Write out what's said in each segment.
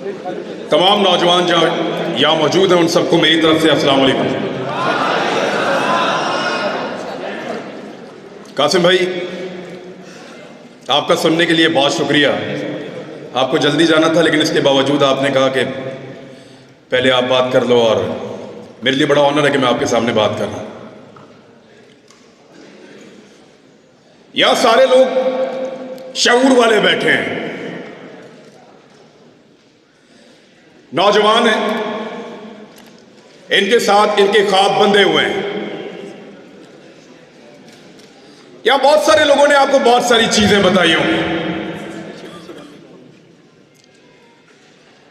तमाम नौजवान जो यहाँ मौजूद हैं उन सबको मेरी तरफ से अस्सलाम वालेकुम। कासिम भाई, आपका सुनने के लिए बहुत शुक्रिया। आपको जल्दी जाना था, लेकिन इसके बावजूद आपने कहा कि पहले आप बात कर लो, और मेरे लिए बड़ा ऑनर है कि मैं आपके सामने बात कर रहा हूँ। यहाँ सारे लोग शऊर वाले बैठे हैं, नौजवान हैं, इनके साथ इनके ख्वाब बंधे हुए हैं। यहां बहुत सारे लोगों ने आपको बहुत सारी चीजें बताई होंगी।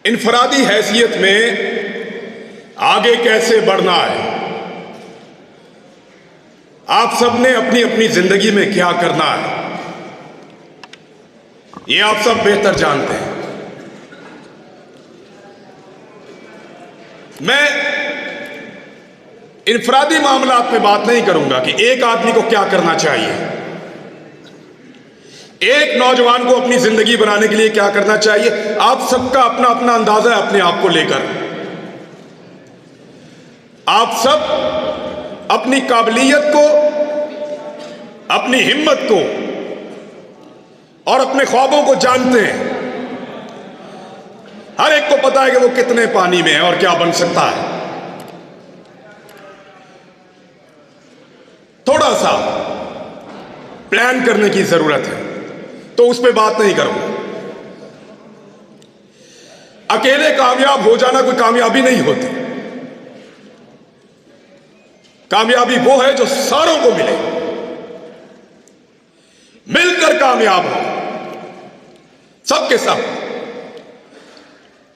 इनफरादी हैसियत में आगे कैसे बढ़ना है, आप सबने अपनी अपनी जिंदगी में क्या करना है, ये आप सब बेहतर जानते हैं। मैं इनफरादी मामलात पे बात नहीं करूंगा कि एक आदमी को क्या करना चाहिए, एक नौजवान को अपनी जिंदगी बनाने के लिए क्या करना चाहिए। आप सबका अपना अपना अंदाजा है अपने आप को लेकर। आप सब अपनी काबिलियत को, अपनी हिम्मत को और अपने ख्वाबों को जानते हैं। हर एक को पता है कि वो कितने पानी में है और क्या बन सकता है। थोड़ा सा प्लान करने की जरूरत है, तो उस पर बात नहीं करूंगा। अकेले कामयाब हो जाना कोई कामयाबी नहीं होती। कामयाबी वो है जो सारों को मिले, मिलकर कामयाब हो सबके सब।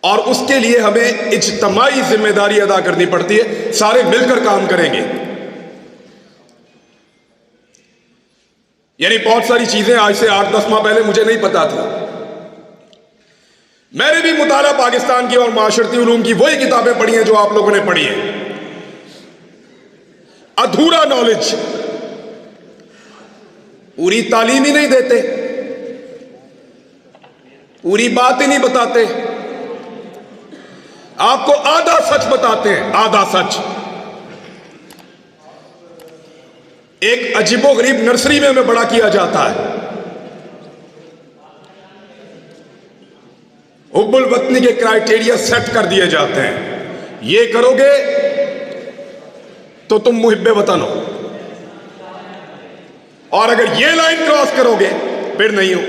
और उसके लिए हमें इज्तिमाई जिम्मेदारी अदा करनी पड़ती है। सारे मिलकर काम करेंगे। यानी बहुत सारी चीजें आज से 8-10 माह पहले मुझे नहीं पता था। मैंने भी मुताला पाकिस्तान की और माशरती उलूम की वही किताबें पढ़ी हैं जो आप लोगों ने पढ़ी हैं। अधूरा नॉलेज, पूरी तालीम ही नहीं देते, पूरी बात ही नहीं बताते, आपको आधा सच बताते हैं, आधा सच। एक अजीबोगरीब नर्सरी में हमें बड़ा किया जाता है। हुब्बुल वतनी के क्राइटेरिया सेट कर दिए जाते हैं। ये करोगे तो तुम मुहिब्बे वतन हो, और अगर ये लाइन क्रॉस करोगे फिर नहीं हो।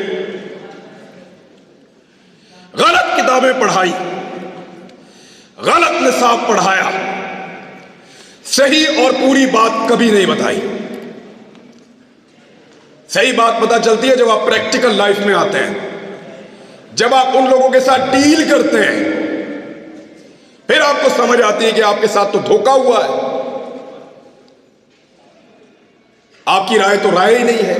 गलत किताबें पढ़ाई, गलत निसाब पढ़ाया, सही और पूरी बात कभी नहीं बताई। सही बात पता चलती है जब आप प्रैक्टिकल लाइफ में आते हैं, जब आप उन लोगों के साथ डील करते हैं, फिर आपको समझ आती है कि आपके साथ तो धोखा हुआ है। आपकी राय तो राय ही नहीं है।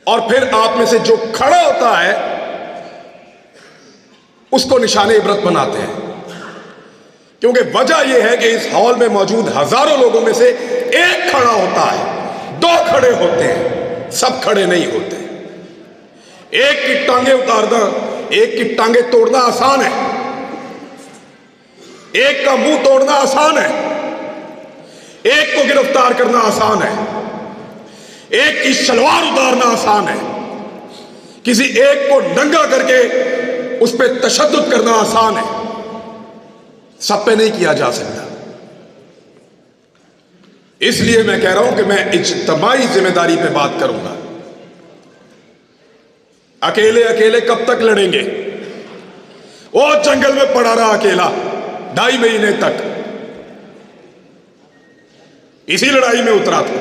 और फिर आप में से जो खड़ा होता है उसको निशाने इबरत बनाते हैं। क्योंकि वजह यह है कि इस हॉल में मौजूद हजारों लोगों में से एक खड़ा होता है, 2 खड़े होते हैं, सब खड़े नहीं होते। एक की टांगे उतारना, एक की टांगे तोड़ना आसान है, एक का मुंह तोड़ना आसान है, एक को गिरफ्तार करना आसान है, एक की सलवार उतारना आसान है, किसी एक को नंगा करके उस पर तशद्दुद करना आसान है, सब पे नहीं किया जा सकता। इसलिए मैं कह रहा हूं कि मैं इज्तिमाई जिम्मेदारी पे बात करूंगा। अकेले अकेले कब तक लड़ेंगे? वो जंगल में पड़ा रहा अकेला 2.5 महीने तक, इसी लड़ाई में उतरा था।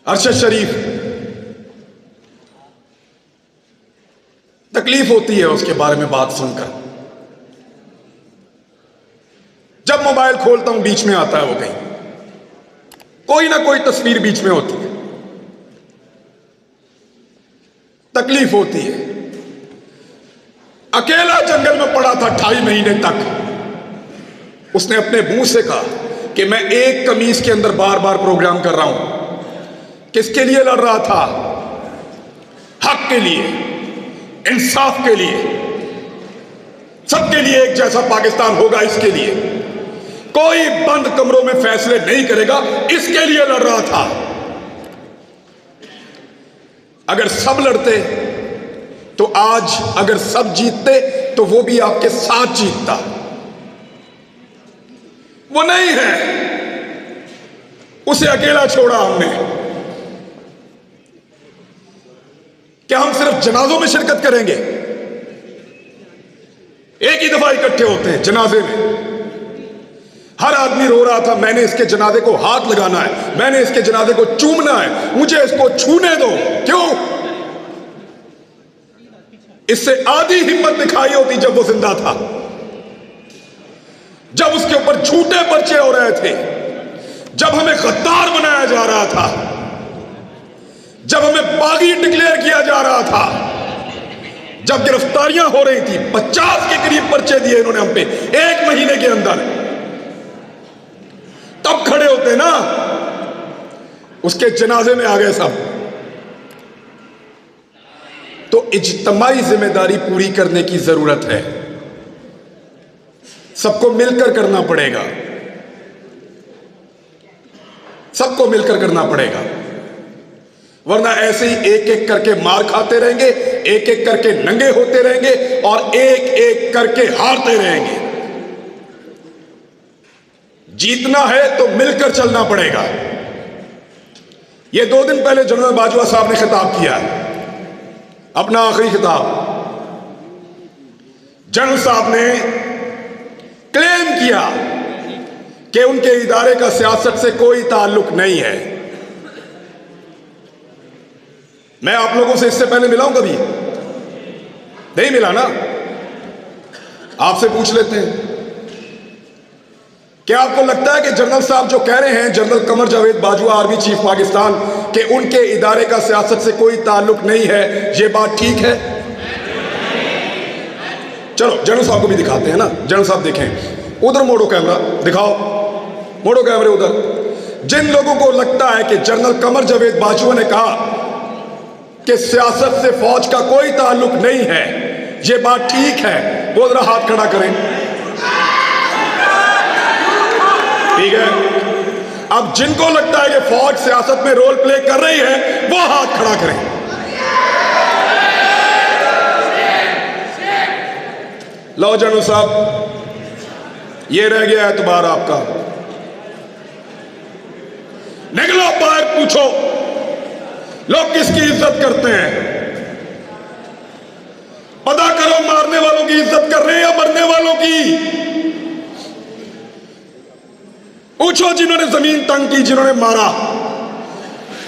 अरशद शरीफ, तकलीफ होती है उसके बारे में बात सुनकर। जब मोबाइल खोलता हूं बीच में आता है वो कहीं, कोई ना कोई तस्वीर बीच में होती है, तकलीफ होती है। अकेला जंगल में पड़ा था 2.5 महीने तक। उसने अपने मुंह से कहा कि मैं एक कमीज के अंदर बार बार प्रोग्राम कर रहा हूं। किसके लिए लड़ रहा था? हक के लिए। इंसाफ के लिए, सबके लिए एक जैसा पाकिस्तान होगा, इसके लिए कोई बंद कमरों में फैसले नहीं करेगा, इसके लिए लड़ रहा था। अगर सब लड़ते तो आज, अगर सब जीतते तो वो भी आपके साथ जीतता। वो नहीं है, उसे अकेला छोड़ा हमने। क्या हम सिर्फ जनाजों में शिरकत करेंगे? एक ही दफा इकट्ठे होते हैं जनाजे में, हर आदमी रो रहा था, मैंने इसके जनाजे को हाथ लगाना है, मैंने इसके जनाजे को चूमना है, मुझे इसको छूने दो। क्यों? इससे आधी हिम्मत दिखाई होती जब वो जिंदा था, जब उसके ऊपर झूठे पर्चे हो रहे थे, जब हमें गद्दार बनाया जा रहा था, जब हमें बागी डिक्लेयर किया जा रहा था, जब गिरफ्तारियां हो रही थी। 50 के करीब पर्चे दिए इन्होंने हम पे 1 महीने के अंदर। तब खड़े होते ना, उसके जनाजे में आ गए सब। तो इज्तिमाई जिम्मेदारी पूरी करने की जरूरत है, सबको मिलकर करना पड़ेगा, सबको मिलकर करना पड़ेगा, वरना ऐसे ही एक एक करके मार खाते रहेंगे, एक एक करके नंगे होते रहेंगे और एक एक करके हारते रहेंगे। जीतना है तो मिलकर चलना पड़ेगा। यह 2 दिन पहले जनरल बाजवा साहब ने खिताब किया, अपना आखिरी खिताब। जनरल साहब ने क्लेम किया कि उनके इदारे का सियासत से कोई ताल्लुक नहीं है। मैं आप लोगों से इससे पहले मिला हूं कभी? नहीं मिला ना? आपसे पूछ लेते हैं, क्या आपको लगता है कि जनरल साहब जो कह रहे हैं, general Qamar Javed Bajwa army chief Pakistan, कि उनके इदारे का सियासत से कोई ताल्लुक नहीं है, ये बात ठीक है? चलो जनरल साहब को भी दिखाते हैं ना। जनरल साहब देखें, उधर मोड़ो कैमरा, दिखाओ, मोड़ो कैमरे उधर। जिन लोगों को लगता है कि जनरल कमर जावेद बाजवा ने कहा कि सियासत से फौज का कोई ताल्लुक नहीं है, ये बात ठीक है, वो जरा हाथ खड़ा करें। ठीक है, अब जिनको लगता है कि फौज सियासत में रोल प्ले कर रही है, वो हाथ खड़ा करें। लो जनरल साहब, ये रह गया एतबार आपका। निकलो बाहर, पूछो लोग किसकी इज्जत करते हैं, पता करो मारने वालों की इज्जत कर रहे हैं या मरने वालों की। पूछो जिन्होंने जमीन तंग की, जिन्होंने मारा,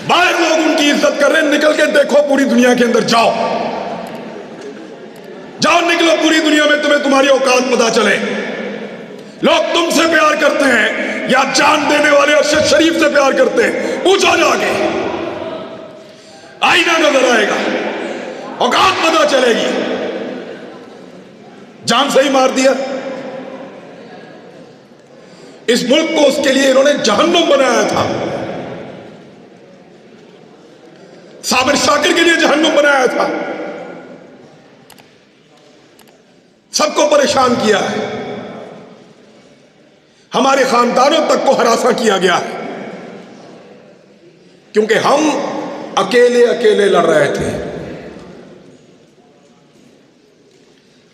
बाहर लोग उनकी इज्जत कर रहे हैं। निकल के देखो पूरी दुनिया के अंदर, जाओ जाओ, निकलो पूरी दुनिया में, तुम्हें तुम्हारी औकात पता चले। लोग तुमसे प्यार करते हैं या जान देने वाले अरशद शरीफ से प्यार करते हैं, पूछो जाके, आईना नजर आएगा, औकात पता चलेगी। जान से ही मार दिया। इस मुल्क को उसके लिए इन्होंने जहन्नुम बनाया था, साबिर शाकिर के लिए जहन्नुम बनाया था, सबको परेशान किया है, हमारे खानदानों तक को हरासा किया गया है, क्योंकि हम अकेले अकेले लड़ रहे थे।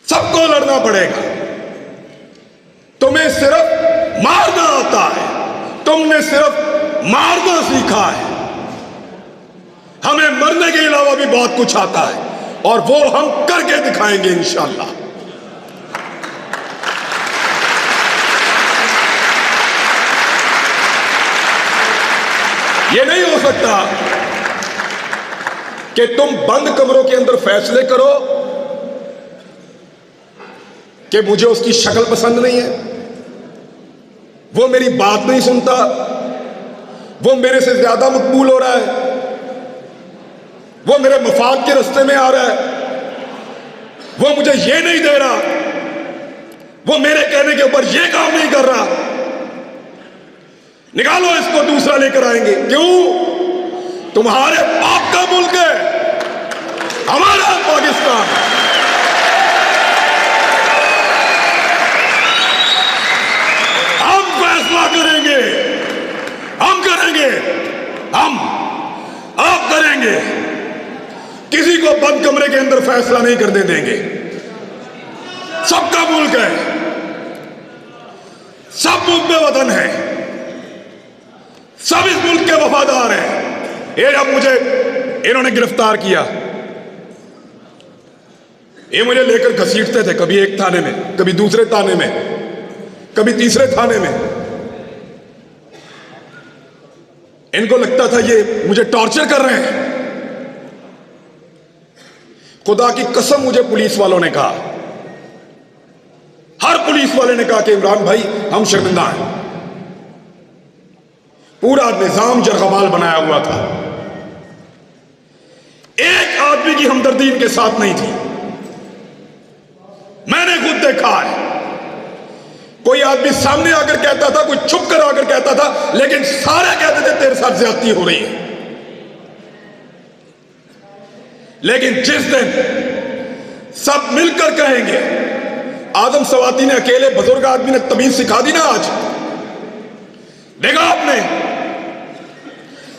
सबको लड़ना पड़ेगा। तुम्हें सिर्फ मारना आता है, तुमने सिर्फ मारना सीखा है, हमें मरने के अलावा भी बहुत कुछ आता है, और वो हम करके दिखाएंगे इंशाअल्लाह। ये नहीं हो सकता कि तुम बंद कमरों के अंदर फैसले करो कि मुझे उसकी शक्ल पसंद नहीं है, वो मेरी बात नहीं सुनता, वो मेरे से ज्यादा मकबूल हो रहा है, वो मेरे मफाद के रास्ते में आ रहा है, वो मुझे ये नहीं दे रहा, वो मेरे कहने के ऊपर ये काम नहीं कर रहा, निकालो इसको, दूसरा लेकर आएंगे। क्यों? तुम्हारे बाप का मुल्क है, हमारा पाकिस्तान। को बंद कमरे के अंदर फैसला नहीं करने देंगे। सबका मुल्क है, सब मुल्क में वतन है, सब इस मुल्क के वफादार हैं। ये जब मुझे इन्होंने गिरफ्तार किया, ये मुझे लेकर घसीटते थे, कभी एक थाने में, कभी दूसरे थाने में, कभी तीसरे थाने में। इनको लगता था ये मुझे टॉर्चर कर रहे हैं। खुदा की कसम मुझे पुलिस वालों ने कहा, हर पुलिस वाले ने कहा कि इमरान भाई हम शर्मिंदा हैं। पूरा निजाम जरगमाल बनाया हुआ था, एक आदमी की हमदर्दी इनके साथ नहीं थी। मैंने खुद देखा है, कोई आदमी सामने आकर कहता था, कोई छुप कर आकर कहता था, लेकिन सारे कहते थे तेरे साथ ज्यादती हो रही है। लेकिन जिस दिन सब मिलकर कहेंगे, आदम सवाती ने अकेले बुजुर्ग आदमी ने तमीज सिखा दी ना। आज देखा आपने,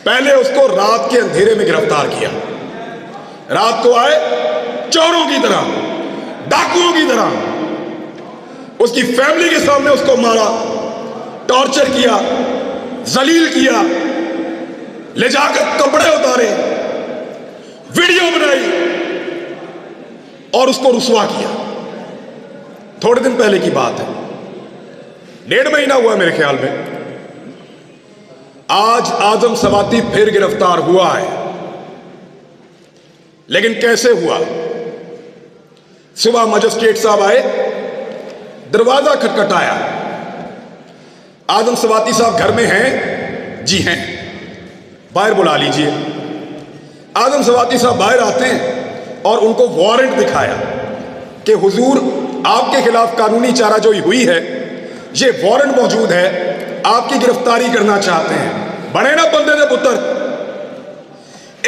पहले उसको रात के अंधेरे में गिरफ्तार किया, रात को आए चोरों की तरह, डाकुओं की तरह, उसकी फैमिली के सामने उसको मारा, टॉर्चर किया, जलील किया, ले जाकर कपड़े उतारे, वीडियो बनाई और उसको रुसवा किया। थोड़े दिन पहले की बात है, 1.5 महीना हुआ मेरे ख्याल में। आज आदम सवाती फिर गिरफ्तार हुआ है, लेकिन कैसे हुआ? सुबह मजिस्ट्रेट साहब आए, दरवाजा खटखटाया, आदम सवाती साहब घर में हैं? जी हैं, बाहर बुला लीजिए। आदम सवाती साहब बाहर आते हैं और उनको वारंट दिखाया कि हुजूर आपके खिलाफ कानूनी चाराजोई हुई है, ये वारंट मौजूद है, आपकी गिरफ्तारी करना चाहते हैं। बड़े ना बंदे दे पुत्र,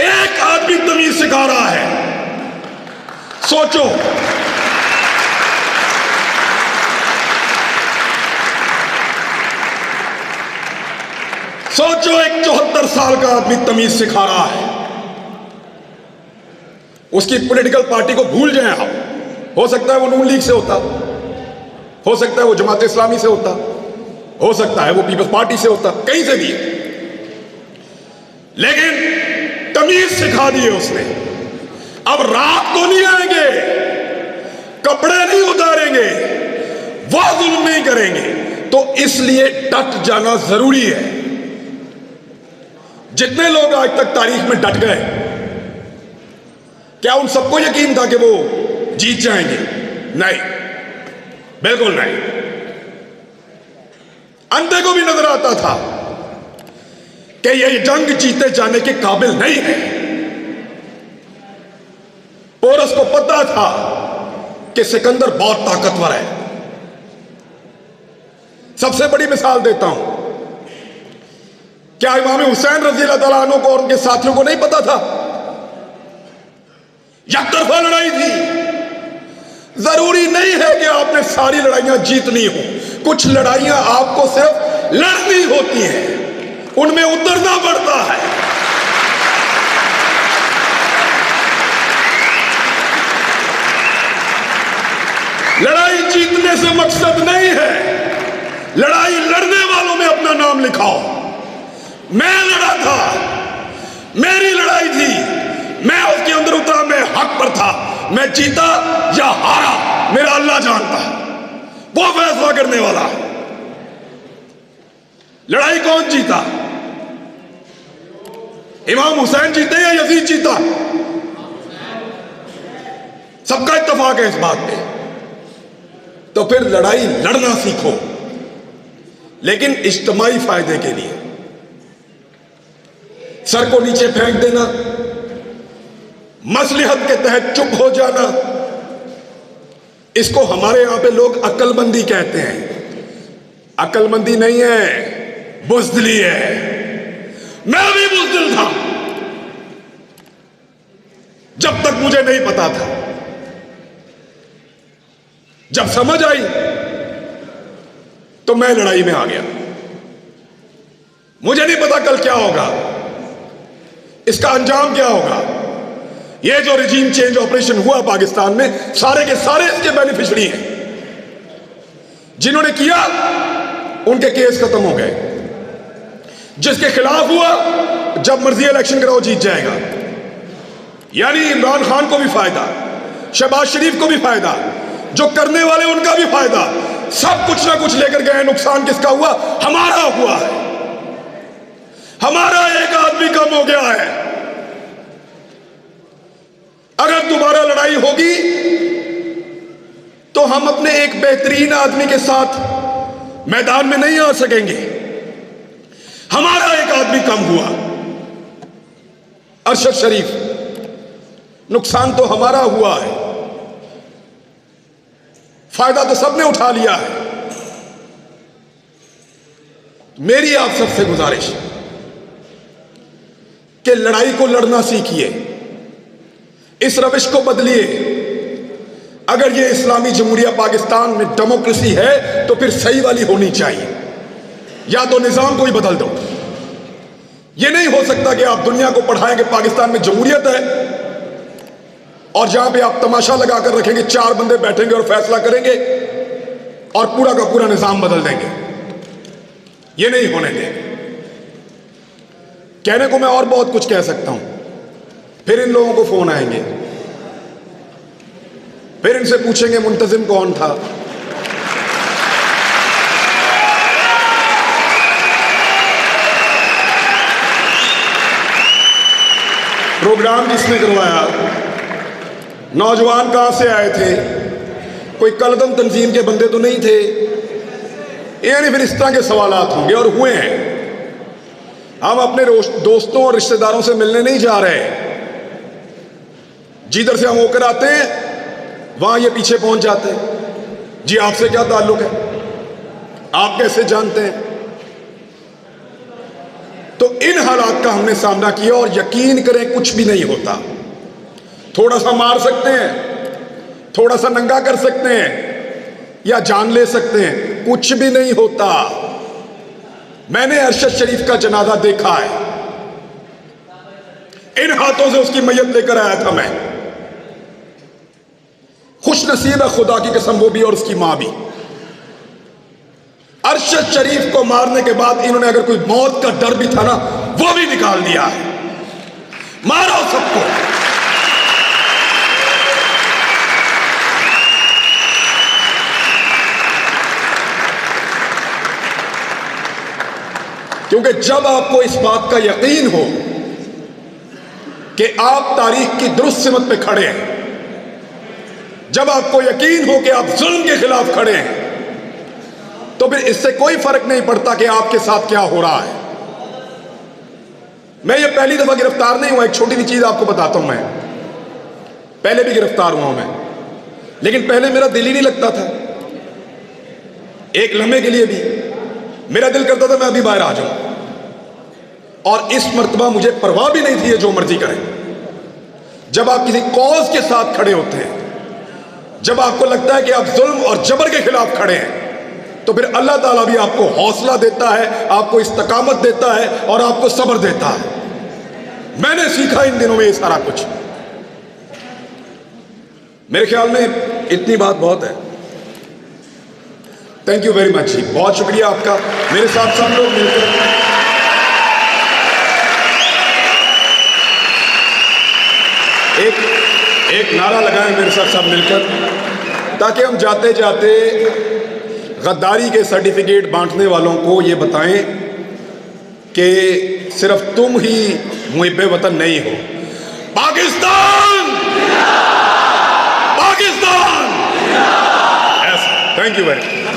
एक आदमी तमीज सिखा रहा है। सोचो, सोचो, एक 74 साल का आदमी तमीज सिखा रहा है। उसकी पॉलिटिकल पार्टी को भूल जाएं आप, हो सकता है वो नून लीग से होता, हो सकता है वो जमात इस्लामी से होता, हो सकता है वो पीपल्स पार्टी से होता, कहीं से भी, लेकिन तमीज सिखा दी है उसने। अब रात को नहीं आएंगे, कपड़े नहीं उतारेंगे, वो जुल्म नहीं करेंगे, तो इसलिए डट जाना जरूरी है। जितने लोग आज तक तारीख में डट गए, क्या उन सबको यकीन था कि वो जीत जाएंगे? नहीं, बिल्कुल नहीं। अंधे को भी नजर आता था कि ये जंग जीते जाने के काबिल नहीं है। पोरस को पता था कि सिकंदर बहुत ताकतवर है। सबसे बड़ी मिसाल देता हूं, क्या इमाम हुसैन रज़ी अल्लाह तआला अन्हु को और उनके साथियों को नहीं पता था? यकतरफा लड़ाई थी। जरूरी नहीं है कि आपने सारी लड़ाइयां जीतनी हो, कुछ लड़ाइयां आपको सिर्फ लड़नी होती हैं, उनमें उतरना पड़ता है। लड़ाई जीतने से मकसद नहीं है, लड़ाई लड़ने वालों में अपना नाम लिखाओ। मैं लड़ा था, मेरी लड़ाई थी, मैं उसके अंदर उतरा, मैं हक पर था, मैं जीता या हारा मेरा अल्लाह जानता है, वो फैसला करने वाला। लड़ाई कौन जीता? इमाम हुसैन जीते या यजीद जीता? सबका इत्तेफाक है इस बात पे। तो फिर लड़ाई लड़ना सीखो, लेकिन इज्तिमाई फायदे के लिए। सर को नीचे फेंक देना, मसलहत के तहत चुप हो जाना, इसको हमारे यहां पे लोग अक्लमंदी कहते हैं। अक्लमंदी नहीं है, बुज़दिली है। मैं भी बुज़दिल था जब तक मुझे नहीं पता था। जब समझ आई तो मैं लड़ाई में आ गया। मुझे नहीं पता कल क्या होगा, इसका अंजाम क्या होगा। ये जो रिजीम चेंज ऑपरेशन हुआ पाकिस्तान में, सारे के सारे इसके बेनिफिशियरी हैं। जिन्होंने किया उनके केस खत्म हो गए। जिसके खिलाफ हुआ, जब मर्जी इलेक्शन कराओ जीत जाएगा। यानी इमरान खान को भी फायदा, शहबाज शरीफ को भी फायदा, जो करने वाले उनका भी फायदा। सब कुछ ना कुछ लेकर गए। नुकसान किसका हुआ? हमारा हुआ है। हमारा एक आदमी कम हो गया है। अगर दोबारा लड़ाई होगी तो हम अपने एक बेहतरीन आदमी के साथ मैदान में नहीं आ सकेंगे। हमारा एक आदमी कम हुआ, अरशद शरीफ। नुकसान तो हमारा हुआ है, फायदा तो सबने उठा लिया है। मेरी आप सबसे गुजारिश कि लड़ाई को लड़ना सीखिए, इस रविश को बदलिए। अगर ये इस्लामी जमहूरिया पाकिस्तान में डेमोक्रेसी है तो फिर सही वाली होनी चाहिए, या तो निजाम को ही बदल दो। ये नहीं हो सकता कि आप दुनिया को पढ़ाएं कि पाकिस्तान में जमहूरियत है और जहां पे आप तमाशा लगा कर रखेंगे, चार बंदे बैठेंगे और फैसला करेंगे और पूरा का पूरा निजाम बदल देंगे। ये नहीं होने देंगे। कहने को मैं और बहुत कुछ कह सकता हूं, फिर इन लोगों को फोन आएंगे, फिर इनसे पूछेंगे मुंतजिम कौन था। प्रोग्राम किसने करवाया, नौजवान कहां से आए थे, कोई कलदम तंजीम के बंदे तो नहीं थे। यानी फिर इस तरह के सवालात होंगे और हुए हैं। हम अपने दोस्तों और रिश्तेदारों से मिलने नहीं जा रहे। जिधर से हम होकर आते हैं वहां ये पीछे पहुंच जाते हैं। जी आपसे क्या ताल्लुक है, आप कैसे जानते हैं? तो इन हालात का हमने सामना किया और यकीन करें कुछ भी नहीं होता। थोड़ा सा मार सकते हैं, थोड़ा सा नंगा कर सकते हैं या जान ले सकते हैं, कुछ भी नहीं होता। मैंने अरशद शरीफ का जनाजा देखा है, इन हाथों से उसकी मैयत लेकर आया था मैं। खुश नसीब है खुदा की कसम, वो भी और उसकी मां भी। अरशद शरीफ को मारने के बाद इन्होंने अगर कोई मौत का डर भी था ना, वो भी निकाल दिया है। मारो सबको। क्योंकि जब आपको इस बात का यकीन हो कि आप तारीख की दुरुस्त सिमत पे खड़े हैं, जब आपको यकीन हो कि आप जुल्म के खिलाफ खड़े हैं, तो फिर इससे कोई फर्क नहीं पड़ता कि आपके साथ क्या हो रहा है। मैं ये पहली दफा गिरफ्तार नहीं हुआ। एक छोटी सी चीज आपको बताता हूं, मैं पहले भी गिरफ्तार हुआ हूं मैं, लेकिन पहले मेरा दिल ही नहीं लगता था। एक लम्हे के लिए भी मेरा दिल करता था मैं अभी बाहर आ जाऊं, और इस मर्तबा मुझे परवाह भी नहीं थी ये जो मर्जी करें। जब आप किसी कॉज के साथ खड़े होते हैं, जब आपको लगता है कि आप जुल्म और जबर के खिलाफ खड़े हैं, तो फिर अल्लाह ताला भी आपको हौसला देता है, आपको इस्तकामत देता है और आपको सब्र देता है। मैंने सीखा इन दिनों में ये सारा कुछ। मेरे ख्याल में इतनी बात बहुत है। थैंक यू वेरी मच जी, बहुत शुक्रिया आपका। मेरे साथ सब लोग मिलकर एक नारा लगाएं मेरे साथ सब मिलकर, ताकि हम जाते जाते गद्दारी के सर्टिफिकेट बांटने वालों को ये बताएं कि सिर्फ तुम ही मुहिब्बे वतन नहीं हो। Pakistan, Pakistan. Thank you very much.